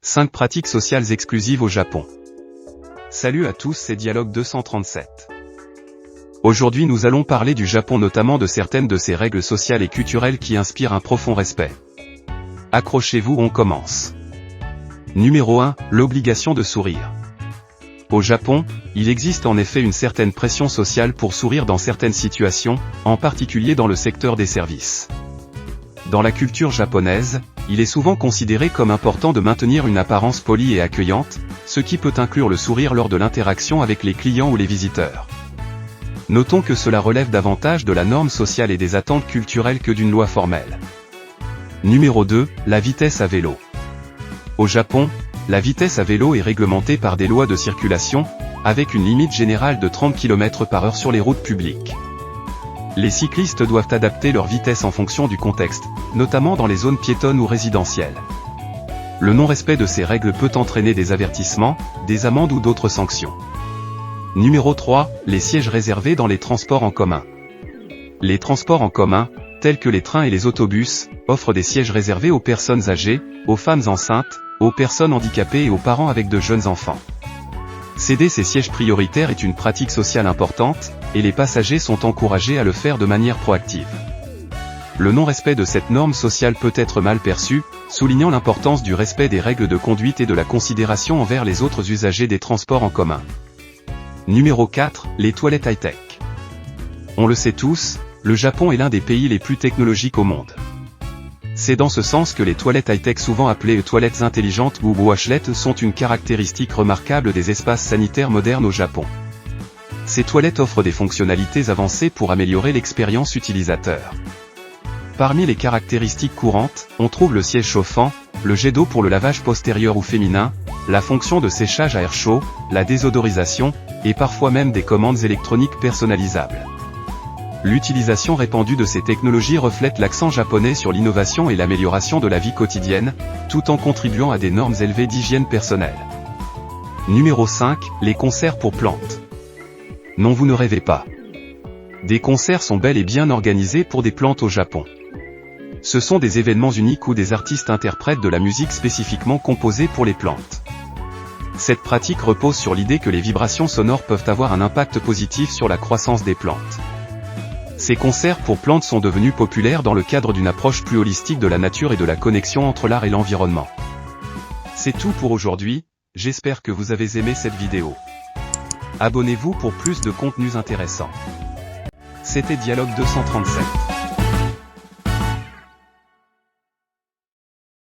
5 pratiques sociales exclusives au Japon. Salut à tous, c'est Dialogue 237. Aujourd'hui nous allons parler du Japon, notamment de certaines de ses règles sociales et culturelles qui inspirent un profond respect. Accrochez-vous, on commence. Numéro 1, l'obligation de sourire. Au Japon, il existe en effet une certaine pression sociale pour sourire dans certaines situations, en particulier dans le secteur des services. Dans la culture japonaise, il est souvent considéré comme important de maintenir une apparence polie et accueillante, ce qui peut inclure le sourire lors de l'interaction avec les clients ou les visiteurs. Notons que cela relève davantage de la norme sociale et des attentes culturelles que d'une loi formelle. Numéro 2, la vitesse à vélo. Au Japon, la vitesse à vélo est réglementée par des lois de circulation, avec une limite générale de 30 km/h sur les routes publiques. Les cyclistes doivent adapter leur vitesse en fonction du contexte, notamment dans les zones piétonnes ou résidentielles. Le non-respect de ces règles peut entraîner des avertissements, des amendes ou d'autres sanctions. Numéro 3, les sièges réservés dans les transports en commun. Les transports en commun, tels que les trains et les autobus, offrent des sièges réservés aux personnes âgées, aux femmes enceintes, aux personnes handicapées et aux parents avec de jeunes enfants. Céder ces sièges prioritaires est une pratique sociale importante, et les passagers sont encouragés à le faire de manière proactive. Le non-respect de cette norme sociale peut être mal perçu, soulignant l'importance du respect des règles de conduite et de la considération envers les autres usagers des transports en commun. Numéro 4, les toilettes high-tech. On le sait tous, le Japon est l'un des pays les plus technologiques au monde. C'est dans ce sens que les toilettes high-tech, souvent appelées toilettes intelligentes ou washlet, sont une caractéristique remarquable des espaces sanitaires modernes au Japon. Ces toilettes offrent des fonctionnalités avancées pour améliorer l'expérience utilisateur. Parmi les caractéristiques courantes, on trouve le siège chauffant, le jet d'eau pour le lavage postérieur ou féminin, la fonction de séchage à air chaud, la désodorisation, et parfois même des commandes électroniques personnalisables. L'utilisation répandue de ces technologies reflète l'accent japonais sur l'innovation et l'amélioration de la vie quotidienne, tout en contribuant à des normes élevées d'hygiène personnelle. Numéro 5, les concerts pour plantes. Non, vous ne rêvez pas. Des concerts sont bel et bien organisés pour des plantes au Japon. Ce sont des événements uniques où des artistes interprètent de la musique spécifiquement composée pour les plantes. Cette pratique repose sur l'idée que les vibrations sonores peuvent avoir un impact positif sur la croissance des plantes. Ces concerts pour plantes sont devenus populaires dans le cadre d'une approche plus holistique de la nature et de la connexion entre l'art et l'environnement. C'est tout pour aujourd'hui, j'espère que vous avez aimé cette vidéo. Abonnez-vous pour plus de contenus intéressants. C'était Dialogue 237.